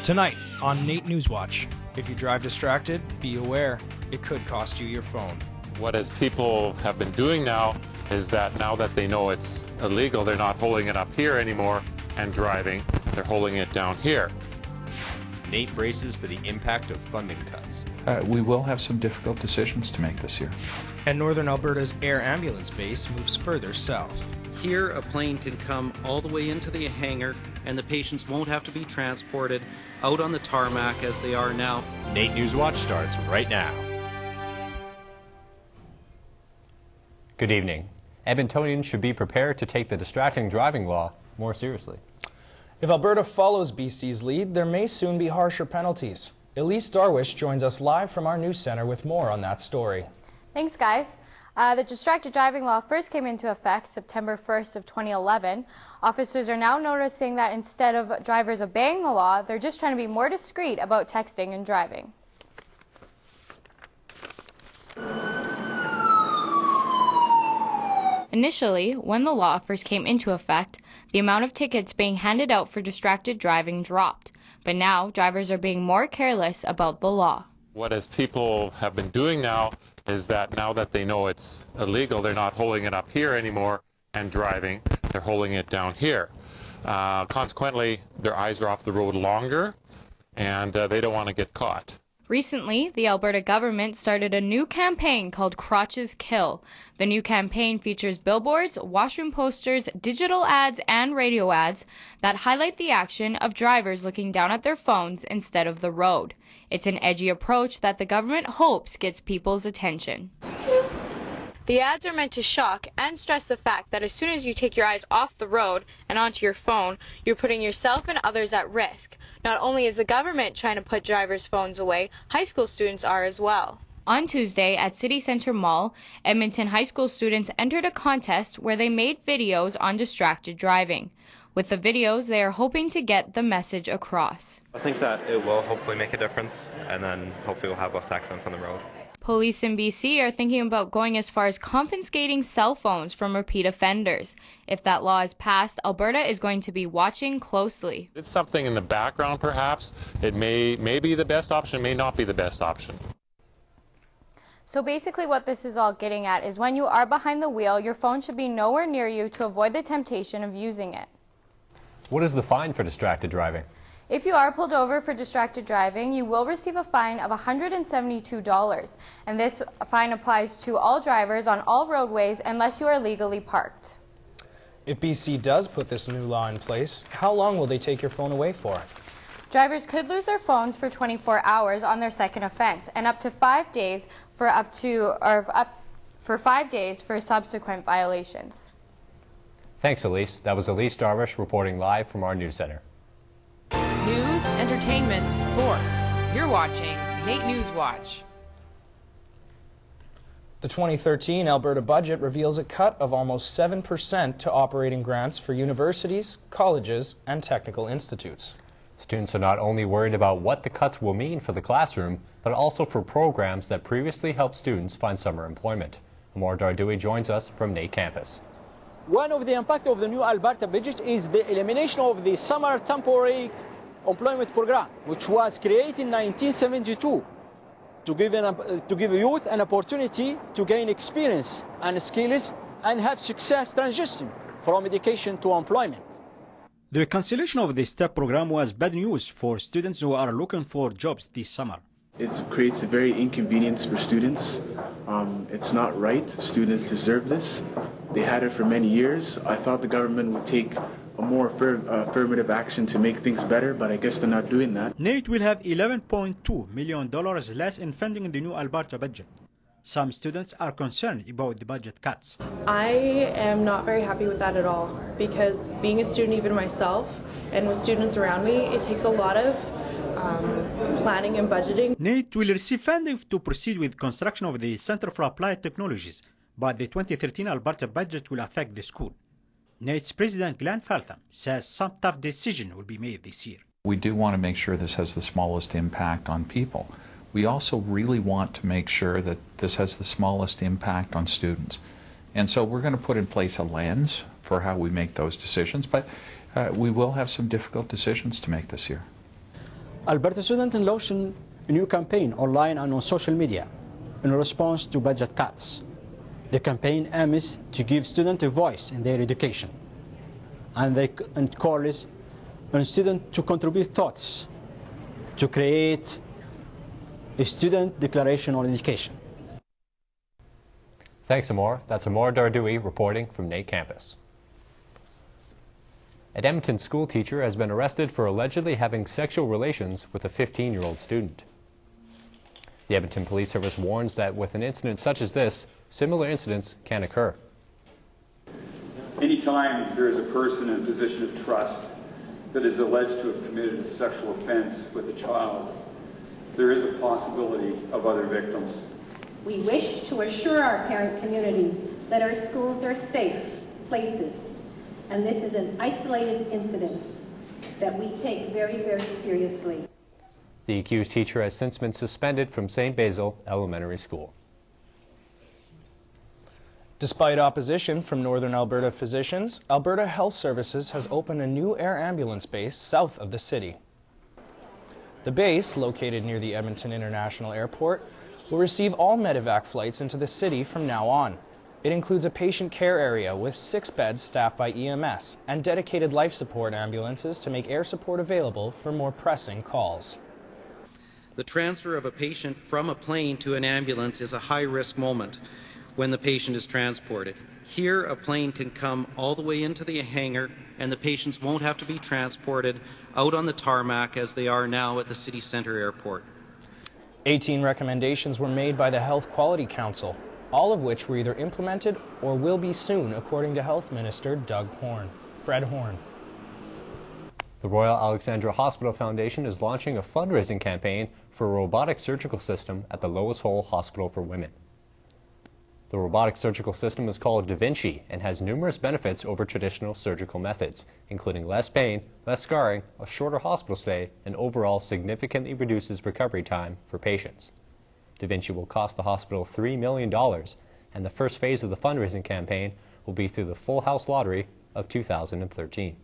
Tonight on NAIT NewsWatch, if you drive distracted, be aware, it could cost you your phone. What as people have been doing now is that now that they know it's illegal, they're not holding it up here anymore and driving, they're holding it down here. NAIT braces for the impact of funding cuts. We will have some difficult decisions to make this year. And Northern Alberta's air ambulance base moves further south. Here, a plane can come all the way into the hangar, and the patients won't have to be transported out on the tarmac as they are now. NAIT NewsWatch starts right now. Good evening. Edmontonians should be prepared to take the distracting driving law more seriously. If Alberta follows BC's lead, there may soon be harsher penalties. Elise Darwish joins us live from our news center with more on that story. Thanks, guys. The distracted driving law first came into effect September 1st of 2011. Officers are now noticing that instead of drivers obeying the law, they're just trying to be more discreet about texting and driving. Initially, when the law first came into effect, the amount of tickets being handed out for distracted driving dropped. But now, drivers are being more careless about the law. What as people have been doing now is that now that they know it's illegal, they're not holding it up here anymore and driving, they're holding it down here. Consequently, their eyes are off the road longer and they don't want to get caught. Recently, the Alberta government started a new campaign called Crotches Kill. The new campaign features billboards, washroom posters, digital ads, and radio ads that highlight the action of drivers looking down at their phones instead of the road. It's an edgy approach that the government hopes gets people's attention. The ads are meant to shock and stress the fact that as soon as you take your eyes off the road and onto your phone, you're putting yourself and others at risk. Not only is the government trying to put drivers' phones away, high school students are as well. On Tuesday at City Centre Mall, Edmonton high school students entered a contest where they made videos on distracted driving. With the videos, they are hoping to get the message across. I think that it will hopefully make a difference, and then hopefully we'll have less accidents on the road. Police in BC are thinking about going as far as confiscating cell phones from repeat offenders. If that law is passed, Alberta is going to be watching closely. It's something in the background perhaps. It may be the best option, may not be the best option. So basically what this is all getting at is when you are behind the wheel, your phone should be nowhere near you to avoid the temptation of using it. What is the fine for distracted driving? If you are pulled over for distracted driving, you will receive a fine of $172, and this fine applies to all drivers on all roadways unless you are legally parked. If BC does put this new law in place, how long will they take your phone away for? Drivers could lose their phones for 24 hours on their second offense, and up to 5 days for for 5 days for subsequent violations. Thanks, Elise. That was Elise Darwish reporting live from our news center. News, entertainment, sports. You're watching NAIT NewsWatch. The 2013 Alberta budget reveals a cut of almost 7% to operating grants for universities, colleges, and technical institutes. Students are not only worried about what the cuts will mean for the classroom, but also for programs that previously helped students find summer employment. Amor Dardui joins us from NAIT campus. One of the impact of the new Alberta budget is the elimination of the summer temporary employment program, which was created in 1972 to give youth an opportunity to gain experience and skills and have success transition from education to employment. The cancellation of the STEP program was bad news for students who are looking for jobs this summer. It creates a very inconvenience for students. It's not right. Students deserve this. They had it for many years. I thought the government would take a more affirmative action to make things better, but I guess they're not doing that. NAIT will have $11.2 million less in funding in the new Alberta budget. Some students are concerned about the budget cuts. I am not very happy with that at all, because being a student even myself and with students around me, it takes a lot of planning and budgeting. NAIT will receive funding to proceed with construction of the Center for Applied Technologies, but the 2013 Alberta budget will affect the school. NAIT's president Glenn Feltham says some tough decision will be made this year. We do want to make sure this has the smallest impact on people. We also really want to make sure that this has the smallest impact on students. And so we're going to put in place a lens for how we make those decisions, but we will have some difficult decisions to make this year. Alberta students launched a new campaign online and on social media in response to budget cuts. The campaign aims to give students a voice in their education, and calls on students to contribute thoughts to create a student declaration on education. Thanks, Amor. That's Amor Dardui reporting from NAIT campus. An Edmonton school teacher has been arrested for allegedly having sexual relations with a 15-year-old student. The Edmonton Police Service warns that with an incident such as this, similar incidents can occur. Anytime there is a person in a position of trust that is alleged to have committed a sexual offense with a child, there is a possibility of other victims. We wish to assure our parent community that our schools are safe places, and this is an isolated incident that we take very, very seriously. The accused teacher has since been suspended from St. Basil Elementary School. Despite opposition from Northern Alberta physicians, Alberta Health Services has opened a new air ambulance base south of the city. The base, located near the Edmonton International Airport, will receive all medevac flights into the city from now on. It includes a patient care area with 6 beds staffed by EMS and dedicated life support ambulances to make air support available for more pressing calls. The transfer of a patient from a plane to an ambulance is a high-risk moment when the patient is transported. Here, a plane can come all the way into the hangar, and the patients won't have to be transported out on the tarmac as they are now at the city centre airport. 18 recommendations were made by the Health Quality Council, all of which were either implemented or will be soon, according to Health Minister Fred Horn. The Royal Alexandra Hospital Foundation is launching a fundraising campaign for a robotic surgical system at the Lois Hole Hospital for Women. The robotic surgical system is called Da Vinci and has numerous benefits over traditional surgical methods, including less pain, less scarring, a shorter hospital stay, and overall significantly reduces recovery time for patients. Da Vinci will cost the hospital $3 million, and the first phase of the fundraising campaign will be through the Full House Lottery of 2013.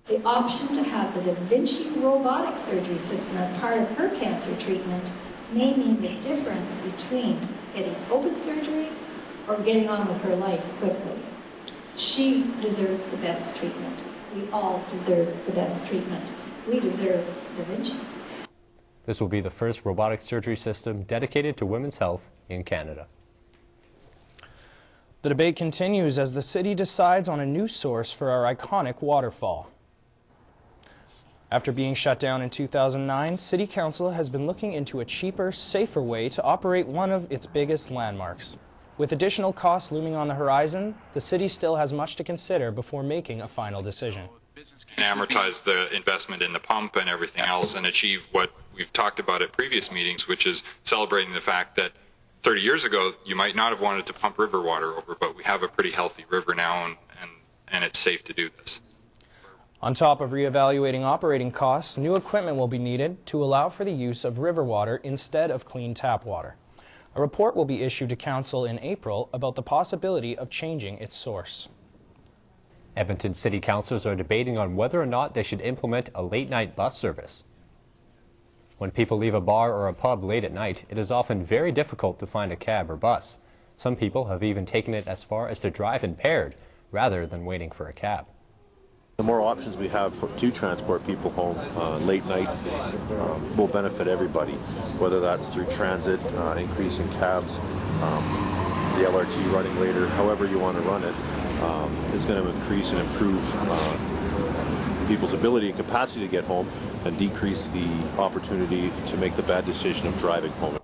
The option to have the Da Vinci robotic surgery system as part of her cancer treatment may mean the difference between getting open surgery or getting on with her life quickly. She deserves the best treatment. We all deserve the best treatment. We deserve Da Vinci. This will be the first robotic surgery system dedicated to women's health in Canada. The debate continues as the city decides on a new source for our iconic waterfall. After being shut down in 2009, City Council has been looking into a cheaper, safer way to operate one of its biggest landmarks. With additional costs looming on the horizon, the city still has much to consider before making a final decision. Can amortize the investment in the pump and everything else and achieve what we've talked about at previous meetings, which is celebrating the fact that 30 years ago you might not have wanted to pump river water over, but we have a pretty healthy river now and it's safe to do this. On top of reevaluating operating costs, new equipment will be needed to allow for the use of river water instead of clean tap water. A report will be issued to Council in April about the possibility of changing its source. Edmonton City Councillors are debating on whether or not they should implement a late-night bus service. When people leave a bar or a pub late at night, it is often very difficult to find a cab or bus. Some people have even taken it as far as to drive impaired rather than waiting for a cab. The more options we have to transport people home late night will benefit everybody, whether that's through transit, increasing cabs, the LRT running later, however you want to run it, is going to increase and improve people's ability and capacity to get home and decrease the opportunity to make the bad decision of driving home.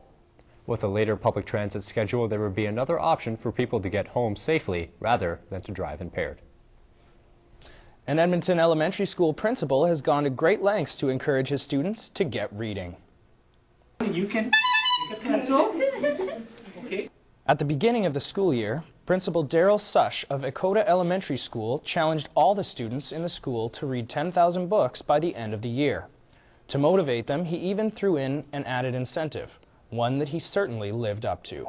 With a later public transit schedule, there would be another option for people to get home safely rather than to drive impaired. An Edmonton elementary school principal has gone to great lengths to encourage his students to get reading. You can take a pencil. Okay. At the beginning of the school year, Principal Daryl Sush of Ekota Elementary School challenged all the students in the school to read 10,000 books by the end of the year. To motivate them, he even threw in an added incentive, one that he certainly lived up to.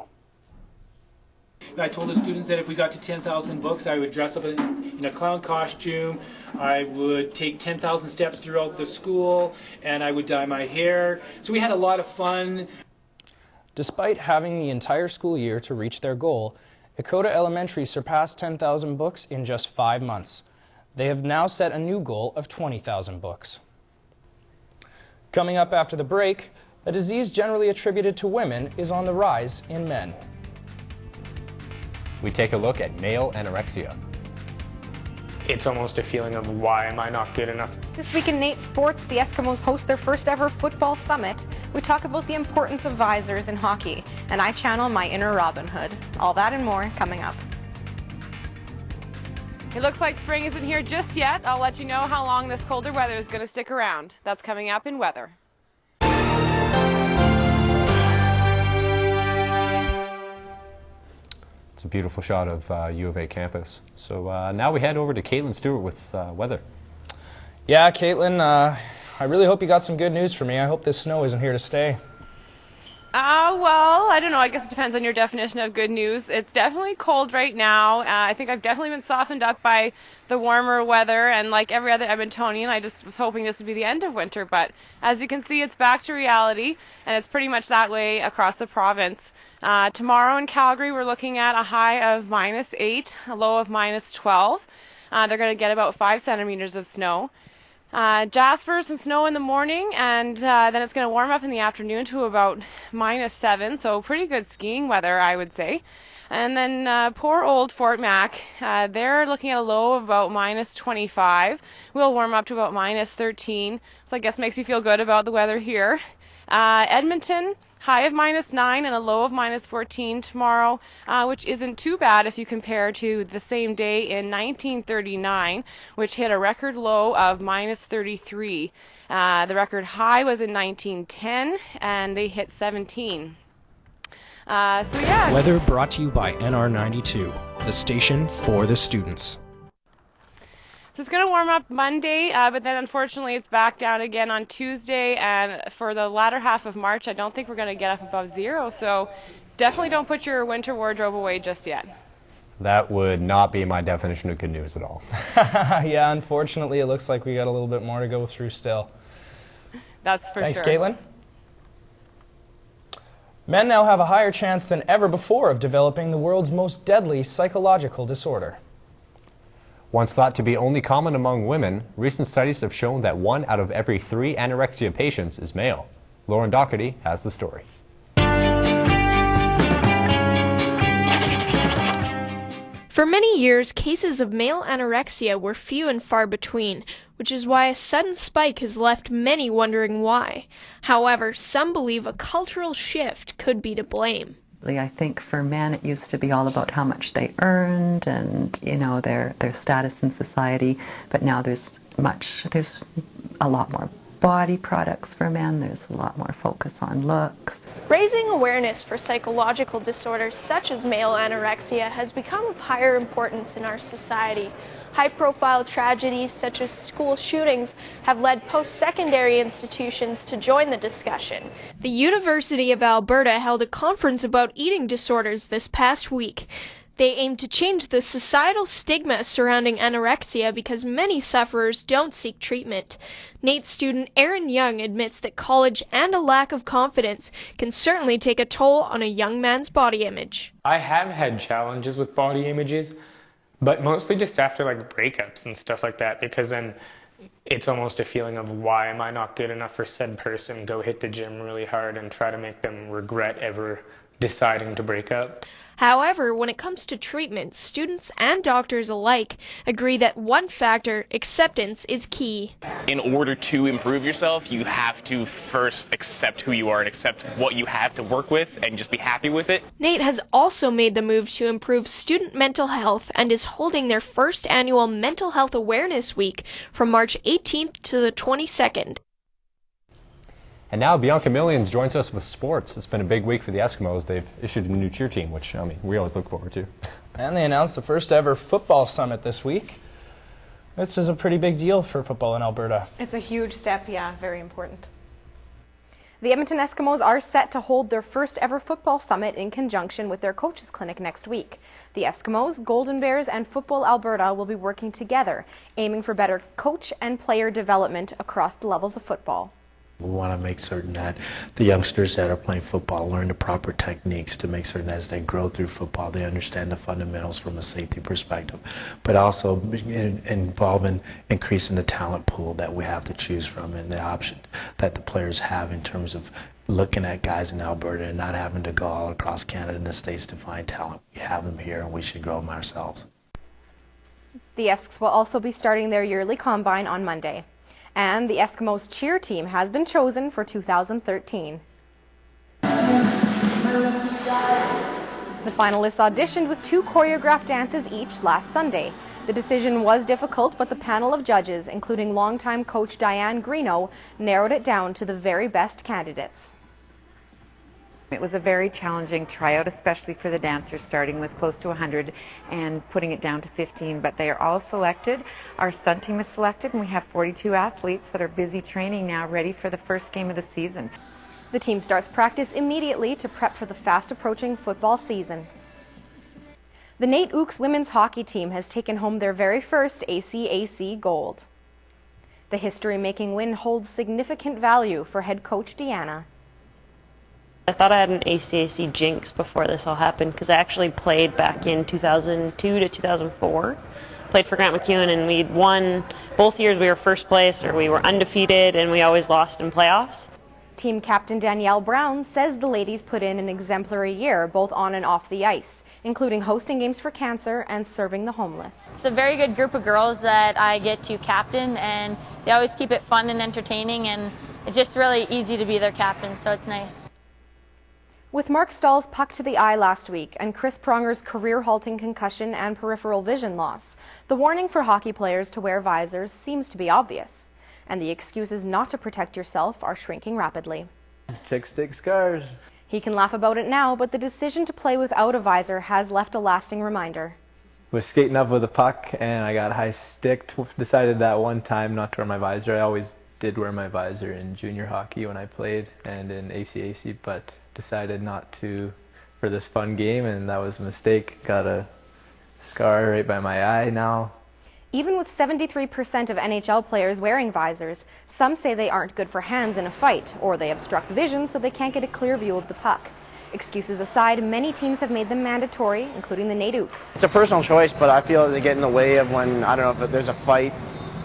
I told the students that if we got to 10,000 books, I would dress up in a clown costume, I would take 10,000 steps throughout the school, and I would dye my hair. So we had a lot of fun. Despite having the entire school year to reach their goal, Ekota Elementary surpassed 10,000 books in just 5 months. They have now set a new goal of 20,000 books. Coming up after the break, a disease generally attributed to women is on the rise in men. We take a look at male anorexia. It's almost a feeling of why am I not good enough? This week in NAIT Sports, the Eskimos host their first ever football summit. We talk about the importance of visors in hockey, and I channel my inner Robin Hood. All that and more coming up. It looks like spring isn't here just yet. I'll let you know how long this colder weather is going to stick around. That's coming up in weather. It's a beautiful shot of U of A campus. So now we head over to Caitlin Stewart with weather. Yeah, Caitlin, I really hope you got some good news for me. I hope this snow isn't here to stay. Well, I don't know. I guess it depends on your definition of good news. It's definitely cold right now. I think I've definitely been softened up by the warmer weather, and like every other Edmontonian, I just was hoping this would be the end of winter. But as you can see, it's back to reality, and it's pretty much that way across the province. Tomorrow in Calgary, we're looking at a high of -8, a low of -12. They're going to get about 5 centimeters of snow. Jasper, some snow in the morning, and then it's going to warm up in the afternoon to about -7, so pretty good skiing weather, I would say. And then poor old Fort Mac, they're looking at a low of about -25. We'll warm up to about -13, so I guess makes you feel good about the weather here. Edmonton, high of -9 and a low of -14 tomorrow, which isn't too bad if you compare to the same day in 1939, which hit a record low of -33. The record high was in 1910, and they hit 17. So yeah. Weather brought to you by NR92, the station for the students. So it's going to warm up Monday, but then unfortunately it's back down again on Tuesday, and for the latter half of March, I don't think we're going to get up above 0, so definitely don't put your winter wardrobe away just yet. That would not be my definition of good news at all. Yeah, unfortunately it looks like we got a little bit more to go through still. That's for Thanks, sure. Thanks, Caitlin. Men now have a higher chance than ever before of developing the world's most deadly psychological disorder. Once thought to be only common among women, recent studies have shown that 1 out of every 3 anorexia patients is male. Lauren Doherty has the story. For many years, cases of male anorexia were few and far between, which is why a sudden spike has left many wondering why. However, some believe a cultural shift could be to blame. I think for men it used to be all about how much they earned and, you know, their status in society, but now there's a lot more body products for men, there's a lot more focus on looks. Raising awareness for psychological disorders such as male anorexia has become of higher importance in our society. High-profile tragedies such as school shootings have led post-secondary institutions to join the discussion. The University of Alberta held a conference about eating disorders this past week. They aim to change the societal stigma surrounding anorexia because many sufferers don't seek treatment. NAIT student Aaron Young admits that college and a lack of confidence can certainly take a toll on a young man's body image. I have had challenges with body images, but mostly just after like breakups and stuff like that, because then it's almost a feeling of why am I not good enough for said person, go hit the gym really hard and try to make them regret ever deciding to break up. However, when it comes to treatment, students and doctors alike agree that one factor, acceptance, is key. In order to improve yourself, you have to first accept who you are and accept what you have to work with and just be happy with it. NAIT has also made the move to improve student mental health and is holding their first annual Mental Health Awareness Week from March 18th to the 22nd. And now Bianca Millions joins us with sports. It's been a big week for the Eskimos. They've issued a new cheer team, which, I mean, we always look forward to. And they announced the first ever football summit this week. This is a pretty big deal for football in Alberta. It's a huge step, yeah, very important. The Edmonton Eskimos are set to hold their first ever football summit in conjunction with their coaches clinic next week. The Eskimos, Golden Bears, and Football Alberta will be working together, aiming for better coach and player development across the levels of football. We want to make certain that the youngsters that are playing football learn the proper techniques to make certain that as they grow through football, they understand the fundamentals from a safety perspective, but also involving increasing the talent pool that we have to choose from and the options that the players have in terms of looking at guys in Alberta and not having to go all across Canada and the States to find talent. We have them here and we should grow them ourselves. The Esks will also be starting their yearly combine on Monday. And the Eskimos cheer team has been chosen for 2013. The finalists auditioned with 2 choreographed dances each last Sunday. The decision was difficult, but the panel of judges, including longtime coach Diane Greeno, narrowed it down to the very best candidates. It was a very challenging tryout, especially for the dancers, starting with close to 100 and putting it down to 15, but they are all selected. Our stunt team is selected, and we have 42 athletes that are busy training now, ready for the first game of the season. The team starts practice immediately to prep for the fast-approaching football season. The NAIT Ooks women's hockey team has taken home their very first ACAC gold. The history-making win holds significant value for head coach Deanna. I thought I had an ACAC jinx before this all happened because I actually played back in 2002 to 2004. Played for Grant MacEwan and we'd won both years. We were first place or we were undefeated and we always lost in playoffs. Team captain Danielle Brown says the ladies put in an exemplary year both on and off the ice, including hosting games for cancer and serving the homeless. It's a very good group of girls that I get to captain, and they always keep it fun and entertaining, and it's just really easy to be their captain, so it's nice. With Mark Stahl's puck to the eye last week and Chris Pronger's career-halting concussion and peripheral vision loss, the warning for hockey players to wear visors seems to be obvious, and the excuses not to protect yourself are shrinking rapidly. Chicks dig scars. He can laugh about it now, but the decision to play without a visor has left a lasting reminder. Was skating up with a puck and I got high sticked. Decided that one time not to wear my visor. I always did wear my visor in junior hockey when I played and in ACAC, but decided not to for this fun game, and that was a mistake. Got a scar right by my eye now. Even with 73% of NHL players wearing visors, some say they aren't good for hands in a fight, or they obstruct vision so they can't get a clear view of the puck. Excuses aside, many teams have made them mandatory, including the NAIT Ooks. It's a personal choice, but I feel they get in the way of when, I don't know, if there's a fight,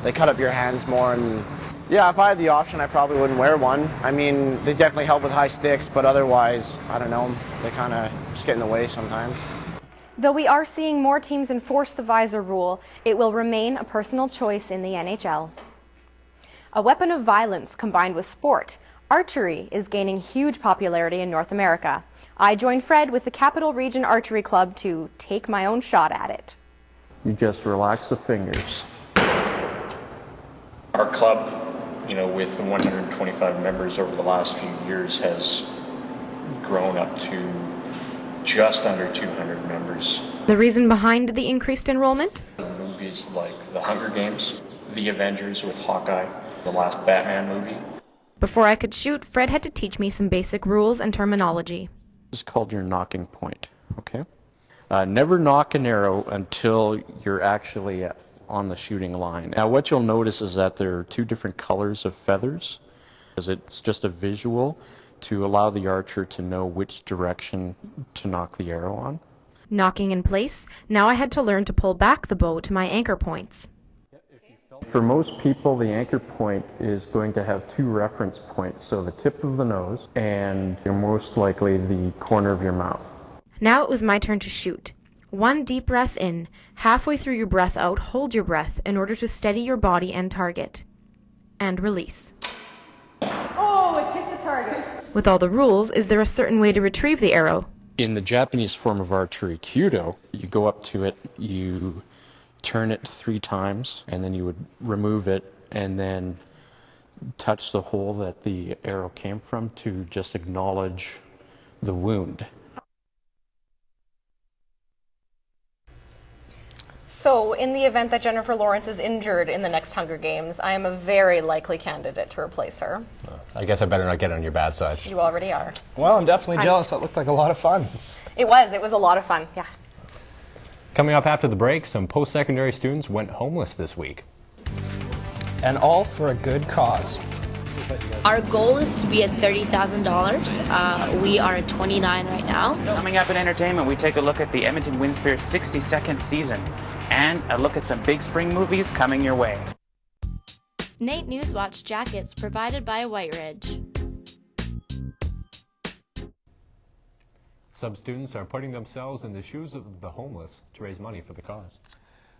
they cut up your hands more. And yeah, if I had the option, I probably wouldn't wear one. I mean, they definitely help with high sticks, but otherwise, I don't know, they kind of just get in the way sometimes. Though we are seeing more teams enforce the visor rule, it will remain a personal choice in the NHL. A weapon of violence combined with sport, archery is gaining huge popularity in North America. I joined Fred with the Capital Region Archery Club to take my own shot at it. You just relax the fingers. Our club, with the 125 members over the last few years, has grown up to just under 200 members. The reason behind the increased enrollment? Movies like The Hunger Games, The Avengers with Hawkeye, the last Batman movie. Before I could shoot, Fred had to teach me some basic rules and terminology. This is called your knocking point, okay? Never knock an arrow until you're actually on the shooting line. Now what you'll notice is that there are two different colors of feathers, because it's just a visual to allow the archer to know which direction to knock the arrow on. Knocking in place, now I had to learn to pull back the bow to my anchor points. For most people, the anchor point is going to have two reference points, so the tip of the nose and most likely the corner of your mouth. Now it was my turn to shoot. One deep breath in, halfway through your breath out, hold your breath in order to steady your body and target. And release. Oh, it hit the target. With all the rules, is there a certain way to retrieve the arrow? In the Japanese form of archery, Kyudo, you go up to it, you turn it 3 times, and then you would remove it and then touch the hole that the arrow came from to just acknowledge the wound. So, in the event that Jennifer Lawrence is injured in the next Hunger Games, I am a very likely candidate to replace her. I guess I better not get on your bad side. You already are. Well, I'm definitely jealous. That looked like a lot of fun. It was a lot of fun, yeah. Coming up after the break, some post-secondary students went homeless this week. And all for a good cause. Our goal is to be at $30,000. We are at 29 right now. Coming up in entertainment, we take a look at the Edmonton Windspear 62nd season and a look at some big spring movies coming your way. NAIT NewsWatch jackets provided by White Ridge. Some students are putting themselves in the shoes of the homeless to raise money for the cause.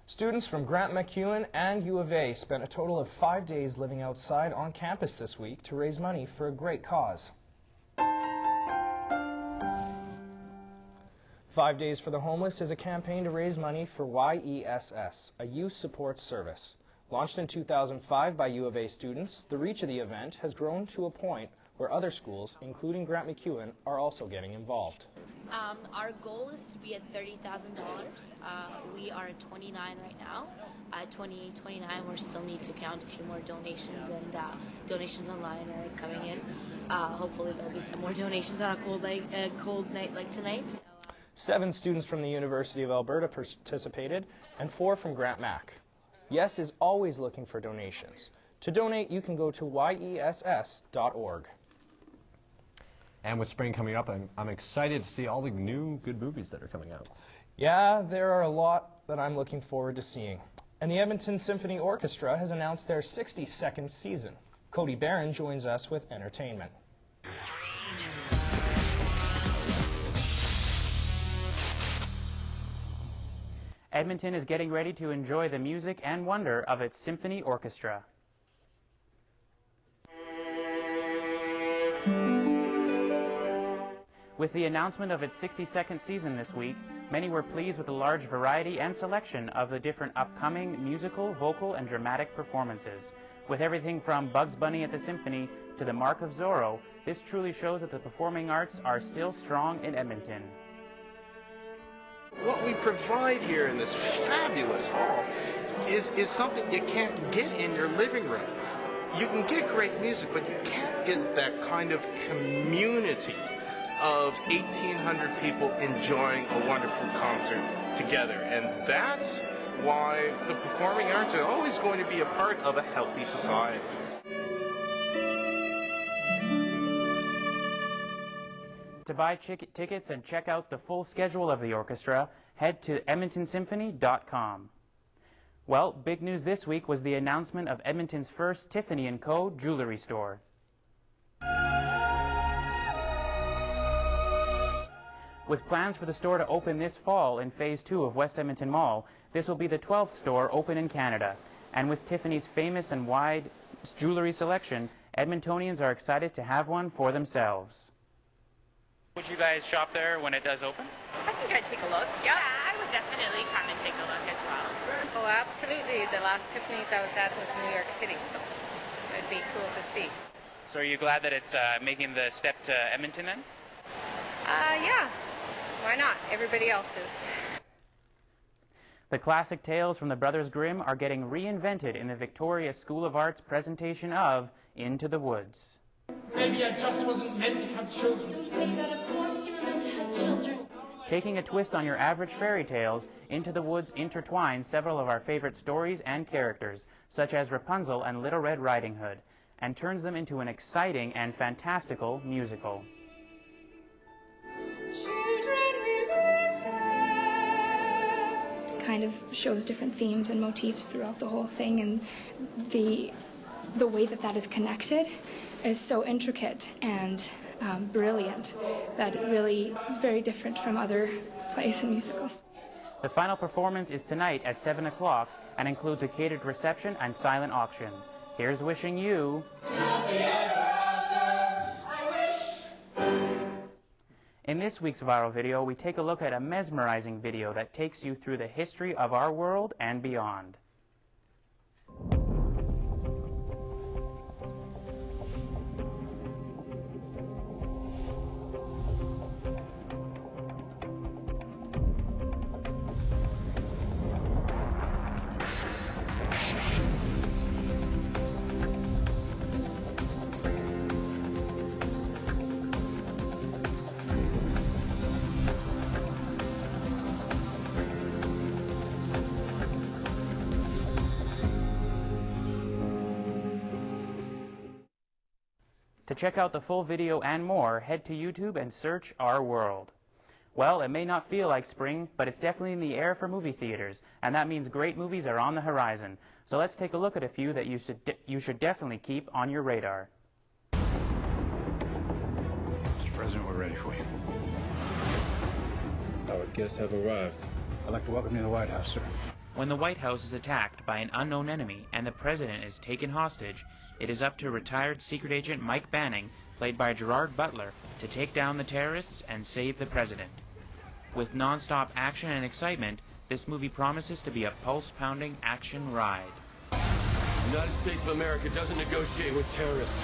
Students from Grant MacEwan and U of A spent a total of 5 days living outside on campus this week to raise money for a great cause. 5 Days for the Homeless is a campaign to raise money for YESS, a youth support service. Launched in 2005 by U of A students, the reach of the event has grown to a point where other schools, including Grant MacEwan, are also getting involved. Our goal is to be at $30,000. We are at 29 right now. At 28, 29, we still need to count a few more donations, and donations online are coming in. Hopefully there'll be some more donations on a cold night like tonight. 7 students from the University of Alberta participated, and 4 from Grant Mac. YES is always looking for donations. To donate, you can go to yess.org. And with spring coming up, I'm excited to see all the new good movies that are coming out. Yeah, there are a lot that I'm looking forward to seeing. And the Edmonton Symphony Orchestra has announced their 62nd season. Cody Barron joins us with entertainment. Edmonton is getting ready to enjoy the music and wonder of its symphony orchestra. With the announcement of its 62nd season this week, many were pleased with the large variety and selection of the different upcoming musical, vocal, and dramatic performances. With everything from Bugs Bunny at the Symphony to The Mark of Zorro, this truly shows that the performing arts are still strong in Edmonton. What we provide here in this fabulous hall is something you can't get in your living room. You can get great music, but you can't get that kind of community of 1,800 people enjoying a wonderful concert together. And that's why the performing arts are always going to be a part of a healthy society. To buy tickets and check out the full schedule of the orchestra, head to edmontonsymphony.com. Well, big news this week was the announcement of Edmonton's first Tiffany & Co. jewelry store. With plans for the store to open this fall in Phase 2 of West Edmonton Mall, this will be the 12th store open in Canada. And with Tiffany's famous and wide jewelry selection, Edmontonians are excited to have one for themselves. Would you guys shop there when it does open? I think I'd take a look. Yeah, I would definitely come and take a look as well. Oh, absolutely. The last Tiffany's I was at was New York City, so it'd be cool to see. So are you glad that it's making the step to Edmonton then? Yeah. Why not? Everybody else is. The classic tales from the Brothers Grimm are getting reinvented in the Victoria School of Arts presentation of Into the Woods. Maybe I just wasn't meant to have children. Don't say that, of course you were meant to have children. Taking a twist on your average fairy tales, Into the Woods intertwines several of our favorite stories and characters, such as Rapunzel and Little Red Riding Hood, and turns them into an exciting and fantastical musical. Kind of shows different themes and motifs throughout the whole thing, and the way that is connected is so intricate and brilliant that it really is very different from other plays and musicals. The final performance is tonight at 7 o'clock and includes a catered reception and silent auction. Here's wishing you... In this week's viral video, we take a look at a mesmerizing video that takes you through the history of our world and beyond. To check out the full video and more, head to YouTube and search Our World. Well, it may not feel like spring, but it's definitely in the air for movie theaters, and that means great movies are on the horizon. So let's take a look at a few that you should definitely keep on your radar. Mr. President, we're ready for you. Our guests have arrived. I'd like to welcome you to the White House, sir. When the White House is attacked by an unknown enemy and the president is taken hostage, it is up to retired secret agent Mike Banning, played by Gerard Butler, to take down the terrorists and save the president. With non-stop action and excitement, this movie promises to be a pulse-pounding action ride. The United States of America doesn't negotiate with terrorists.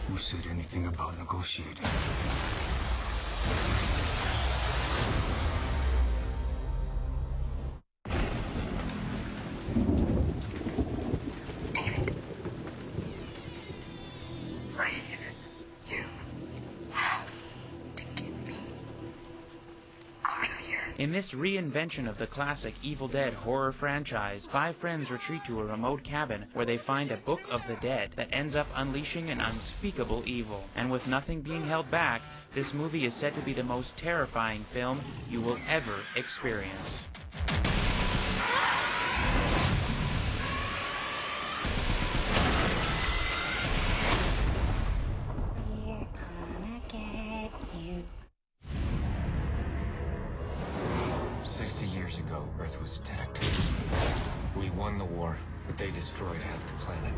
Who said anything about negotiating? In this reinvention of the classic Evil Dead horror franchise, 5 friends retreat to a remote cabin where they find a book of the dead that ends up unleashing an unspeakable evil. And with nothing being held back, this movie is said to be the most terrifying film you will ever experience. We're gonna get you. 60 years ago, Earth was attacked. We won the war, but they destroyed half the planet.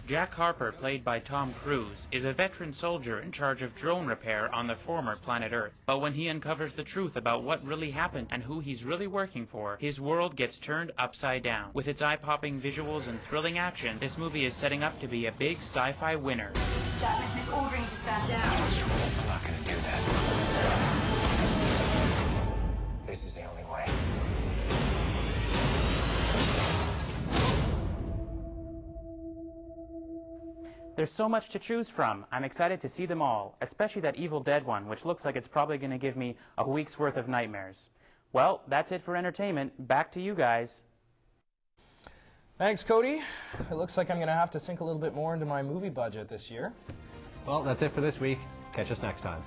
Jack Harper, played by Tom Cruise, is a veteran soldier in charge of drone repair on the former planet Earth. But when he uncovers the truth about what really happened and who he's really working for, his world gets turned upside down. With its eye-popping visuals and thrilling action, this movie is setting up to be a big sci-fi winner. Jack, Mission is ordering you to stand down. I'm not gonna do that. This is the only way. There's so much to choose from. I'm excited to see them all, especially that Evil Dead one, which looks like it's probably going to give me a week's worth of nightmares. Well, that's it for entertainment. Back to you guys. Thanks, Cody. It looks like I'm going to have to sink a little bit more into my movie budget this year. Well, that's it for this week. Catch us next time.